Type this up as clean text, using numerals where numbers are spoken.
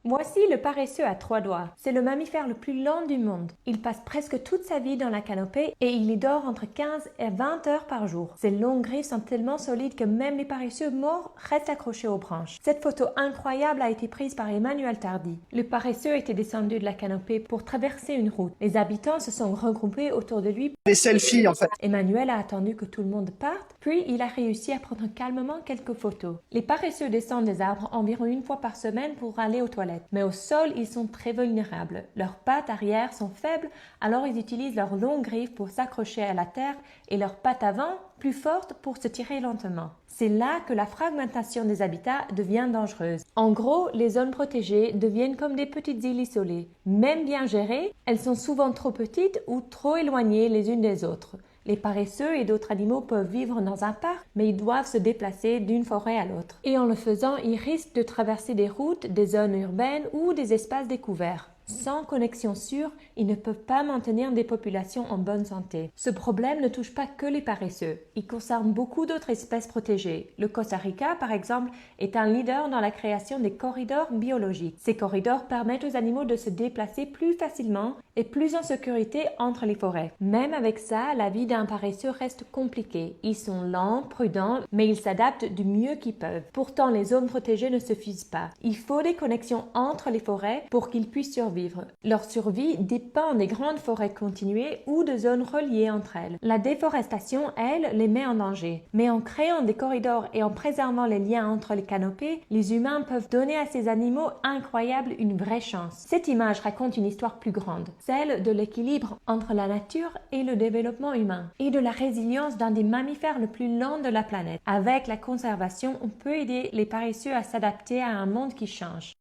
Voici le paresseux à trois doigts. C'est le mammifère le plus lent du monde. Il passe presque toute sa vie dans la canopée et il y dort entre 15 et 20 heures par jour. Ses longues griffes sont tellement solides que même les paresseux morts restent accrochés aux branches. Cette photo incroyable a été prise par Emmanuel Tardy. Le paresseux était descendu de la canopée pour traverser une route. Les habitants se sont regroupés autour de lui. Des selfies en fait. Emmanuel a attendu que tout le monde parte, puis il a réussi à prendre calmement quelques photos. Les paresseux descendent des arbres environ une fois par semaine pour aller aux toilettes. Mais au sol, ils sont très vulnérables. Leurs pattes arrière sont faibles, alors ils utilisent leurs longues griffes pour s'accrocher à la terre et leurs pattes avant, plus fortes, pour se tirer lentement. C'est là que la fragmentation des habitats devient dangereuse. En gros, les zones protégées deviennent comme des petites îles isolées. Même bien gérées, elles sont souvent trop petites ou trop éloignées les unes des autres. Les paresseux et d'autres animaux peuvent vivre dans un parc, mais ils doivent se déplacer d'une forêt à l'autre. Et en le faisant, ils risquent de traverser des routes, des zones urbaines ou des espaces découverts. Sans connexion sûre, ils ne peuvent pas maintenir des populations en bonne santé. Ce problème ne touche pas que les paresseux. Il concerne beaucoup d'autres espèces protégées. Le Costa Rica, par exemple, est un leader dans la création des corridors biologiques. Ces corridors permettent aux animaux de se déplacer plus facilement et plus en sécurité entre les forêts. Même avec ça, la vie d'un paresseux reste compliquée. Ils sont lents, prudents, mais ils s'adaptent du mieux qu'ils peuvent. Pourtant, les zones protégées ne suffisent pas. Il faut des connexions entre les forêts pour qu'ils puissent survivre. Leur survie dépend des grandes forêts continuées ou de zones reliées entre elles. La déforestation, elle, les met en danger. Mais en créant des corridors et en préservant les liens entre les canopées, les humains peuvent donner à ces animaux incroyables une vraie chance. Cette image raconte une histoire plus grande, celle de l'équilibre entre la nature et le développement humain, et de la résilience d'un des mammifères le plus lent de la planète. Avec la conservation, on peut aider les paresseux à s'adapter à un monde qui change.